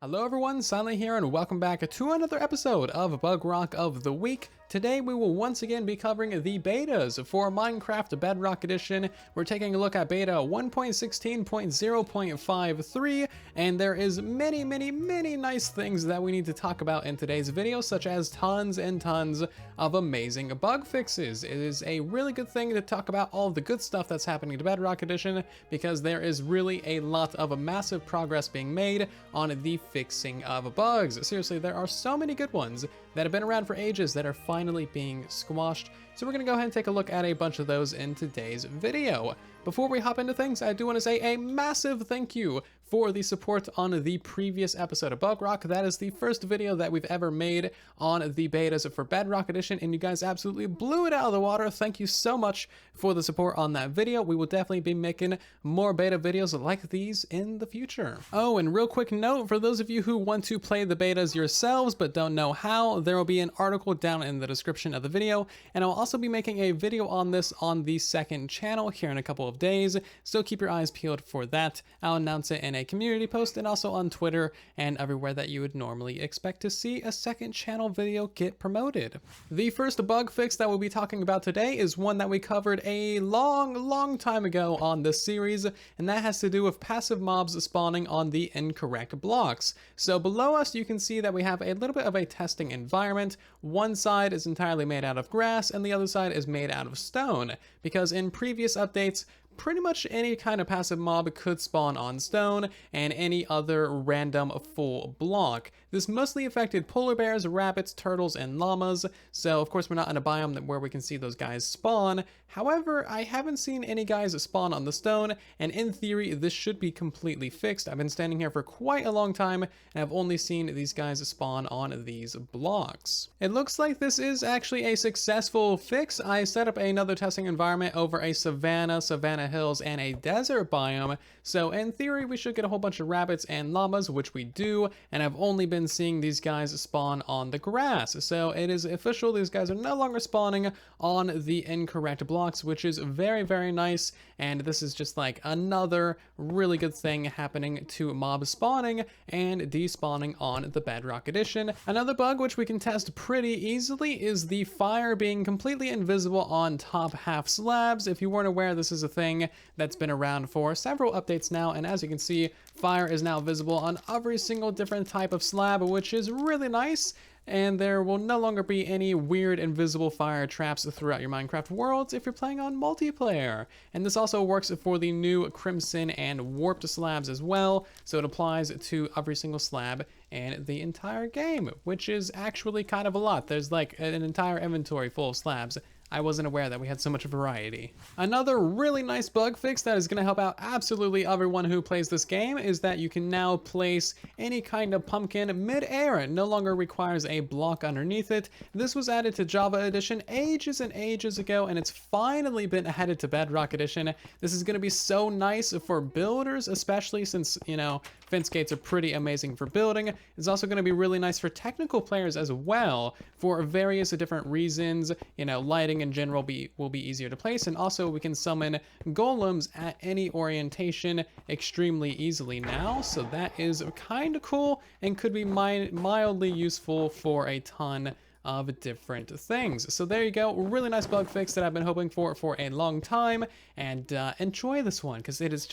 Hello everyone, Silent here and welcome back to another episode of Bugrock of the Week. Today we will once again be covering the betas for Minecraft Bedrock Edition. We're taking a look at beta 1.16.0.53 and there is many nice things that we need to talk about in today's video, such as tons and tons of amazing bug fixes. It is a really good thing to talk about all of the good stuff that's happening to Bedrock Edition because there is really a lot of massive progress being made on the fixing of bugs. Seriously, there are so many good ones that have been around for ages that are finally being squashed. So we're gonna go ahead and take a look at a bunch of those in today's video. Before we hop into things, I do want to say a massive thank you for the support on the previous episode of Bugrock. That is the first video that we've ever made on the betas for Bedrock Edition, and you guys absolutely blew it out of the water. Thank you so much for the support on that video. We will definitely be making more beta videos like these in the future. Oh, and real quick note, for those of you who want to play the betas yourselves but don't know how, there will be an article down in the description of the video, and I'll also be making a video on this on the second channel here in a couple of days, so keep your eyes peeled for that. I'll announce it in a community post and also on Twitter and everywhere that you would normally expect to see a second channel video get promoted. The first bug fix that we'll be talking about today is one that we covered a long time ago on this series, and that has to do with passive mobs spawning on the incorrect blocks. So below us you can see that we have a little bit of a testing environment. One side is entirely made out of grass and the other side is made out of stone, because in previous updates pretty much any kind of passive mob could spawn on stone and any other random full block. This mostly affected polar bears, rabbits, turtles, and llamas, so of course we're not in a biome where we can see those guys spawn. However, I haven't seen any guys spawn on the stone, and in theory this should be completely fixed. I've been standing here for quite a long time and I've only seen these guys spawn on these blocks. It looks like this is actually a successful fix. I set up another testing environment over a savanna hills, and a desert biome, so in theory we should get a whole bunch of rabbits and llamas, which we do, and I've only been seeing these guys spawn on the grass. So it is official, these guys are no longer spawning on the incorrect blocks, which is very nice, and this is just like another really good thing happening to mob spawning and despawning on the Bedrock Edition. Another bug which we can test pretty easily is the fire being completely invisible on top half slabs. If you weren't aware, this is a thing that's been around for several updates now, and as you can see, fire is now visible on every single different type of slab, which is really nice, and there will no longer be any weird invisible fire traps throughout your Minecraft worlds if you're playing on multiplayer. And this also works for the new Crimson and Warped slabs as well, so it applies to every single slab in the entire game, which is actually kind of a lot. There's like an entire inventory full of slabs. I wasn't aware that we had so much variety. Another really nice bug fix that is going to help out absolutely everyone who plays this game is that you can now place any kind of pumpkin mid-air. It no longer requires a block underneath it. This was added to Java Edition ages and ages ago, and it's finally been added to Bedrock Edition. This is going to be so nice for builders, especially since, you know, fence gates are pretty amazing for building. It's also going to be really nice for technical players as well for various different reasons. You know, lighting in general will be easier to place, and also we can summon golems at any orientation extremely easily now, so that is kind of cool and could be mildly useful for a ton of different things. So there you go, really nice bug fix that I've been hoping for a long time, and enjoy this one because it is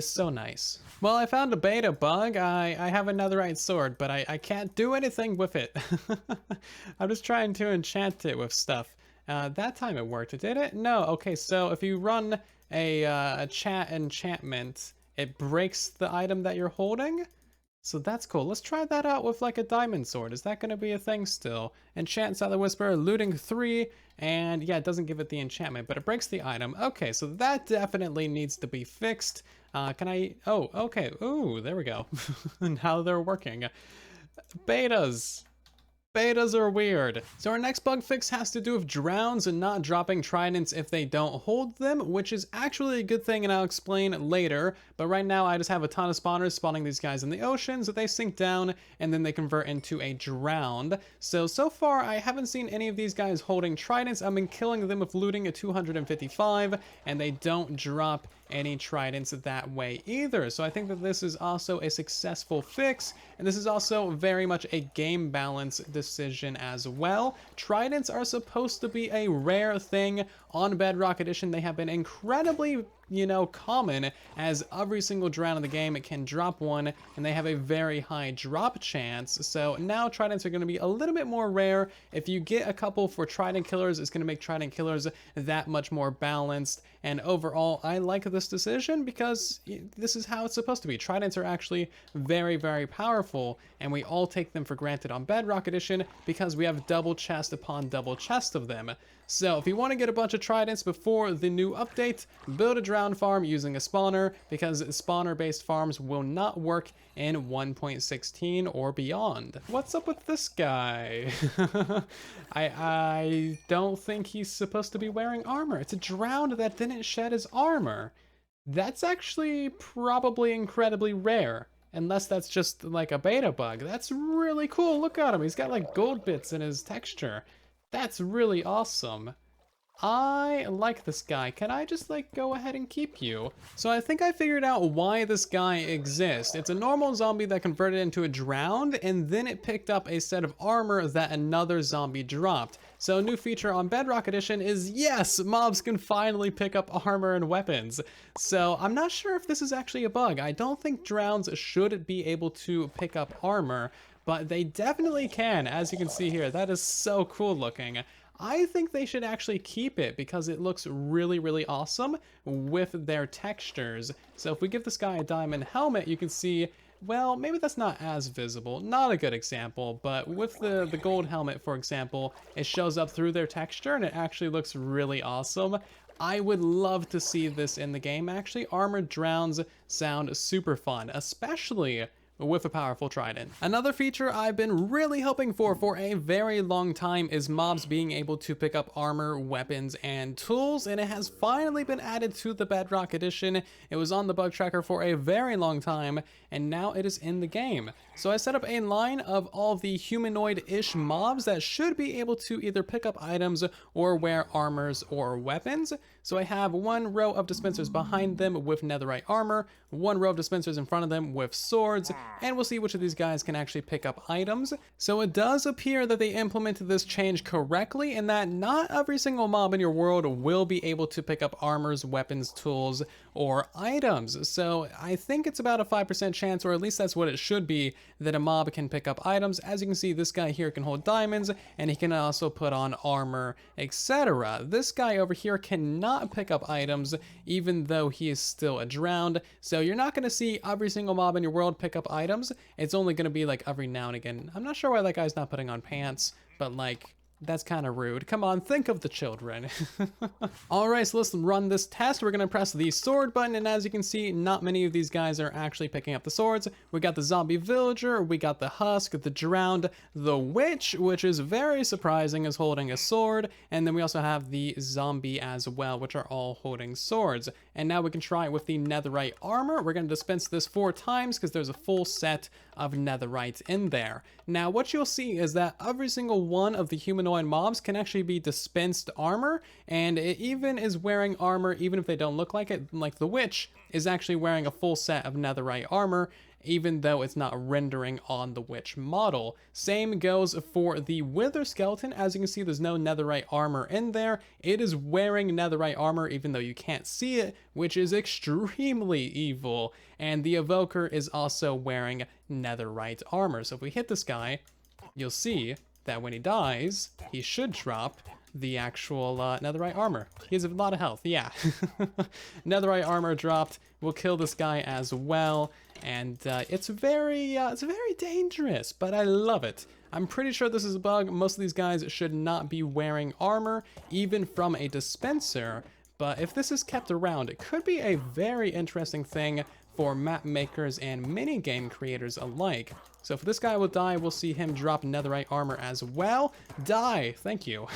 so nice. Well, I found a beta bug. I have a netherite sword, but I can't do anything with it. I'm just trying to enchant it with stuff. That time it worked, did it? No. Okay, so if you run a chat enchantment, it breaks the item that you're holding. So that's cool. Let's try that out with like a diamond sword. Is that going to be a thing still? Enchant Silent Whisperer, looting 3, and yeah, it doesn't give it the enchantment, but it breaks the item. Okay, so that definitely needs to be fixed. Can I? Oh, okay. Ooh, there we go. Now they're working. Betas. Betas are weird. So our next bug fix has to do with drowns and not dropping tridents if they don't hold them, which is actually a good thing and I'll explain later. But right now I just have a ton of spawners spawning these guys in the ocean, so they sink down and then they convert into a drowned. So far I haven't seen any of these guys holding tridents. I've been killing them with looting at 255 and they don't drop any tridents that way either. So I think that this is also a successful fix, and this is also very much a game balance decision as well. Tridents are supposed to be a rare thing on Bedrock Edition. They have been incredibly, common, as every single drown in the game can drop one, and they have a very high drop chance. So now tridents are going to be a little bit more rare. If you get a couple for trident killers, it's going to make trident killers that much more balanced. And overall, I like this decision because this is how it's supposed to be. Tridents are actually very, very powerful, and we all take them for granted on Bedrock Edition because we have double chest upon double chest of them. So if you want to get a bunch of tridents before the new update, build a drown farm using a spawner, because spawner-based farms will not work in 1.16 or beyond. What's up with this guy? I don't think he's supposed to be wearing armor. It's a drowned that didn't shed his armor. That's actually probably incredibly rare. Unless that's just like a beta bug. That's really cool. Look at him. He's got like gold bits in his texture. That's really awesome. I like this guy. Can I just like go ahead and keep you? So I think I figured out why this guy exists. It's a normal zombie that converted into a drowned, and then it picked up a set of armor that another zombie dropped. So a new feature on Bedrock Edition is, yes, mobs can finally pick up armor and weapons. So I'm not sure if this is actually a bug. I don't think drowns should be able to pick up armor, but they definitely can, as you can see here. That is so cool looking. I think they should actually keep it because it looks really, really awesome with their textures. So if we give this guy a diamond helmet, you can see, well, maybe that's not as visible. Not a good example, but with the gold helmet, for example, it shows up through their texture and it actually looks really awesome. I would love to see this in the game, actually. Armored drowns sound super fun, especially with a powerful trident. Another feature I've been really hoping for a very long time is mobs being able to pick up armor, weapons, and tools, and it has finally been added to the Bedrock Edition. It was on the bug tracker for a very long time, and now it is in the game. So I set up a line of all the humanoid-ish mobs that should be able to either pick up items or wear armors or weapons. So I have one row of dispensers behind them with netherite armor, one row of dispensers in front of them with swords, and we'll see which of these guys can actually pick up items. So it does appear that they implemented this change correctly, and that not every single mob in your world will be able to pick up armors, weapons, tools, or items. So I think it's about a 5% chance, or at least that's what it should be, that a mob can pick up items. As you can see, this guy here can hold diamonds, and he can also put on armor, etc. This guy over here cannot pick up items, even though he is still a drowned. So you're not going to see every single mob in your world pick up items. It's only going to be like every now and again. I'm not sure why that guy's not putting on pants, but like, that's kind of rude. Come on, think of the children. Alright, so let's run this test. We're going to press the sword button, and as you can see, not many of these guys are actually picking up the swords. We got the zombie villager, we got the husk, the drowned, the witch, which is very surprising, is holding a sword, and then we also have the zombie as well, which are all holding swords. And now we can try it with the netherite armor. We're going to dispense this 4 times because there's a full set of netherite in there. Now, what you'll see is that every single one of the humanoid mobs can actually be dispensed armor, and it even is wearing armor even if they don't look like it. Like the witch is actually wearing a full set of netherite armor, even though it's not rendering on the witch model. Same goes for the wither skeleton. As you can see, there's no netherite armor in there. It is wearing netherite armor even though you can't see it, which is extremely evil. And the evoker is also wearing netherite armor. So if we hit this guy, you'll see that when he dies, he should drop the actual netherite armor. He has a lot of health, yeah. Netherite armor dropped. We'll kill this guy as well, and it's very dangerous, but I love it. I'm pretty sure this is a bug. Most of these guys should not be wearing armor, even from a dispenser, but if this is kept around, it could be a very interesting thing for map makers and minigame creators alike. So if this guy will die, we'll see him drop netherite armor as well. Die! Thank you.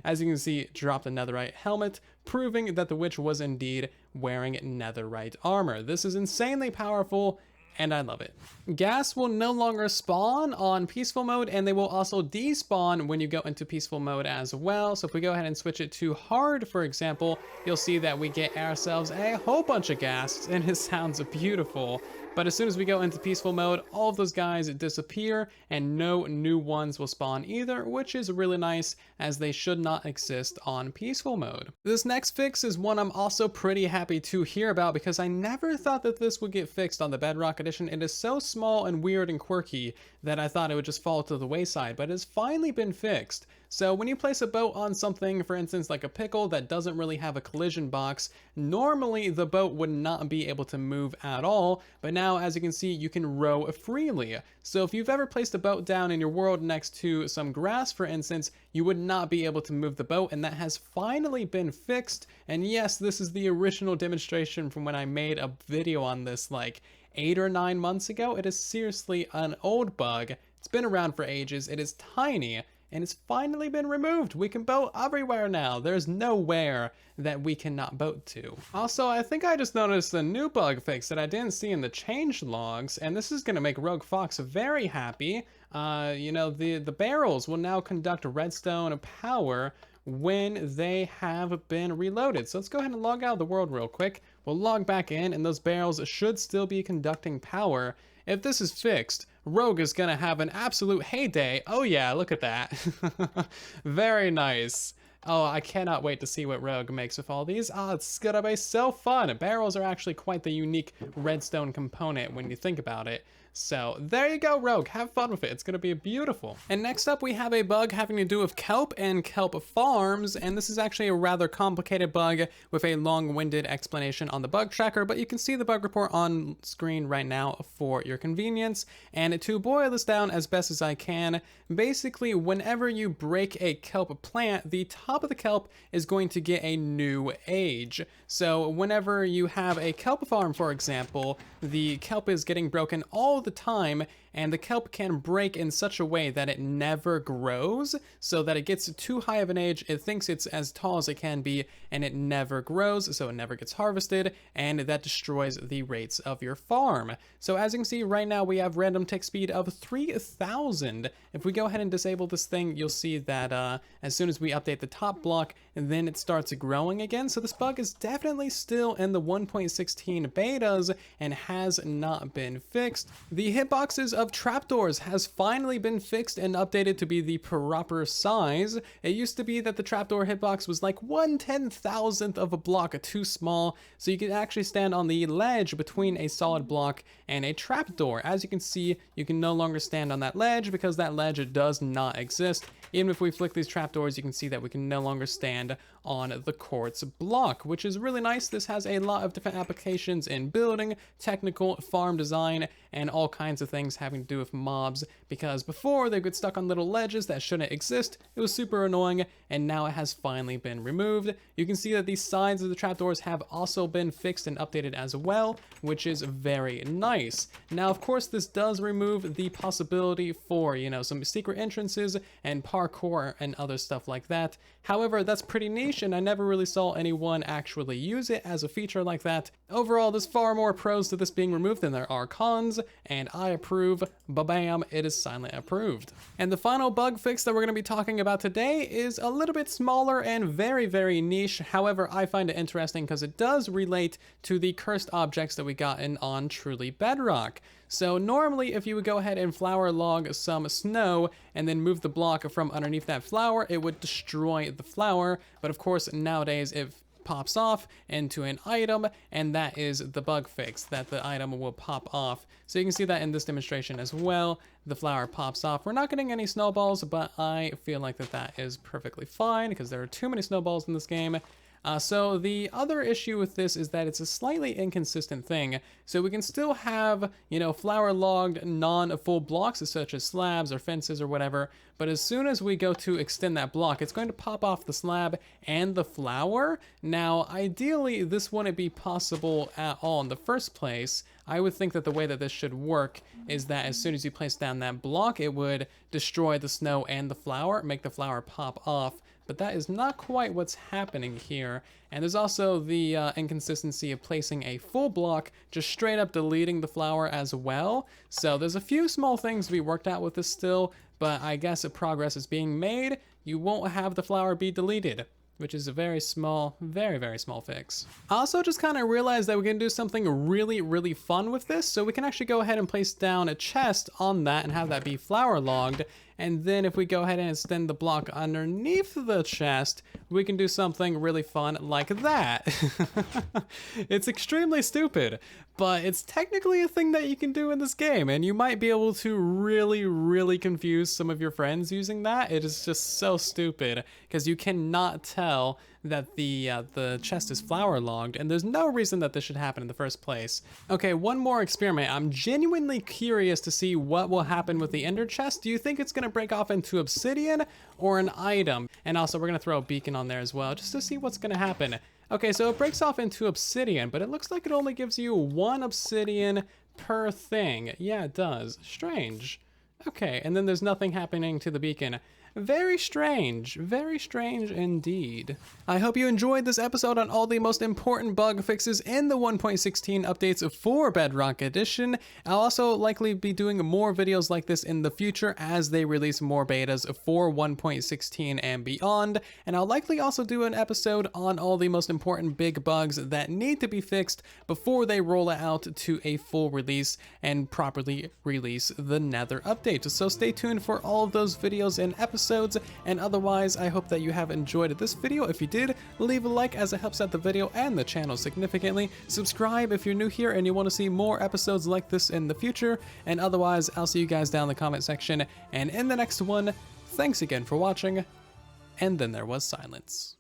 As you can see, drop the netherite helmet, proving that the witch was indeed wearing netherite armor. This is insanely powerful, and I love it. Ghasts will no longer spawn on peaceful mode, and they will also despawn when you go into peaceful mode as well. So if we go ahead and switch it to hard, for example, you'll see that we get ourselves a whole bunch of ghasts, and it sounds beautiful. But as soon as we go into peaceful mode, all of those guys disappear and no new ones will spawn either, which is really nice as they should not exist on peaceful mode. This next fix is one I'm also pretty happy to hear about because I never thought that this would get fixed on the Bedrock edition. It is so small and weird and quirky that I thought it would just fall to the wayside, but it's finally been fixed. So when you place a boat on something, for instance, like a pickle that doesn't really have a collision box, normally the boat would not be able to move at all, but now, as you can see, you can row freely. So if you've ever placed a boat down in your world next to some grass, for instance, you would not be able to move the boat, and that has finally been fixed. And yes, this is the original demonstration from when I made a video on this like 8 or 9 months ago. It is seriously an old bug. It's been around for ages. It is tiny. And it's finally been removed. We can boat everywhere now. There's nowhere that we cannot boat to. Also, I think I just noticed a new bug fix that I didn't see in the change logs, and this is gonna make Rogue Fox very happy. You know, the barrels will now conduct redstone power when they have been reloaded. So let's go ahead and log out of the world real quick. We'll log back in, and those barrels should still be conducting power. If this is fixed, Rogue is gonna have an absolute heyday. Oh yeah, look at that. Very nice. Oh, I cannot wait to see what Rogue makes with all these. It's gonna be so fun. Barrels are actually quite the unique redstone component when you think about it. So there you go, Rogue. Have fun with it. It's going to be beautiful. And next up, we have a bug having to do with kelp and kelp farms. And this is actually a rather complicated bug with a long-winded explanation on the bug tracker, but you can see the bug report on screen right now for your convenience. And to boil this down as best as I can, basically, whenever you break a kelp plant, the top of the kelp is going to get a new age. So whenever you have a kelp farm, for example, the kelp is getting broken all the time, and the kelp can break in such a way that it never grows, so that it gets too high of an age, it thinks it's as tall as it can be, and it never grows, so it never gets harvested, and that destroys the rates of your farm. So as you can see, right now we have random tick speed of 3,000. If we go ahead and disable this thing, you'll see that as soon as we update the top block, then it starts growing again. So this bug is definitely still in the 1.16 betas and has not been fixed. The hitboxes of trapdoors has finally been fixed and updated to be the proper size. It used to be that the trapdoor hitbox was like 1/10,000th of a block too small, so you could actually stand on the ledge between a solid block and a trapdoor. As you can see, you can no longer stand on that ledge because that ledge does not exist. Even if we flick these trapdoors, you can see that we can no longer stand on the quartz block, which is really nice. This has a lot of different applications in building, technical, farm design, and all kinds of things having to do with mobs, because before they get stuck on little ledges that shouldn't exist. It was super annoying, and now it has finally been removed. You can see that the sides of the trapdoors have also been fixed and updated as well, which is very nice. Now, of course, this does remove the possibility for, you know, some secret entrances and parkour and other stuff like that. However, that's pretty niche, and I never really saw anyone actually use it as a feature like that. Overall, there's far more pros to this being removed than there are cons, and I approve. Ba-bam, it is silently approved. And the final bug fix that we're going to be talking about today is a little bit smaller and very, very niche. However, I find it interesting because it does relate to the cursed objects that we got in on Truly Bedrock. So normally, if you would go ahead and flower log some snow and then move the block from underneath that flower, it would destroy the flower. But of course, nowadays it pops off into an item, and that is the bug fix, that the item will pop off. So you can see that in this demonstration as well. The flower pops off. We're not getting any snowballs, but I feel like that is perfectly fine because there are too many snowballs in this game. So the other issue with this is that it's a slightly inconsistent thing. So we can still have, you know, flower logged non-full blocks such as slabs or fences or whatever, but as soon as we go to extend that block, it's going to pop off the slab and the flower. Now, ideally, this wouldn't be possible at all in the first place. I would think that the way that this should work is that as soon as you place down that block, it would destroy the snow and the flower, make the flower pop off. but that is not quite what's happening here. And there's also the inconsistency of placing a full block, just straight up deleting the flower as well. So there's a few small things to be worked out with this still, but I guess if progress is being made, you won't have the flower be deleted, which is a very small, very small fix. I also just kind of realized that we can do something really fun with this. So we can actually go ahead and place down a chest on that and have that be flower logged. And then if we go ahead and extend the block underneath the chest, we can do something really fun like that. It's extremely stupid, but it's technically a thing that you can do in this game, and you might be able to really confuse some of your friends using that. It is just so stupid because you cannot tell that the chest is flower logged, and there's no reason that this should happen in the first place. Okay, one more experiment. I'm genuinely curious to see what will happen with the ender chest. Do you think it's gonna break off into obsidian or an item? And also we're gonna throw a beacon on there as well, just to see what's gonna happen. Okay, so it breaks off into obsidian, but it looks like it only gives you 1 obsidian per thing. Yeah, it does. Strange. Okay, and then there's nothing happening to the beacon. Very strange indeed. I hope you enjoyed this episode on all the most important bug fixes in the 1.16 updates for Bedrock Edition. I'll also likely be doing more videos like this in the future as they release more betas for 1.16 and beyond, and I'll likely also do an episode on all the most important big bugs that need to be fixed before they roll it out to a full release and properly release the Nether update. So stay tuned for all of those videos and episodes. And otherwise, I hope that you have enjoyed this video. If you did, leave a like as it helps out the video and the channel significantly. Subscribe if you're new here and you want to see more episodes like this in the future. And otherwise, I'll see you guys down in the comment section and in the next one. Thanks again for watching. And then there was silence.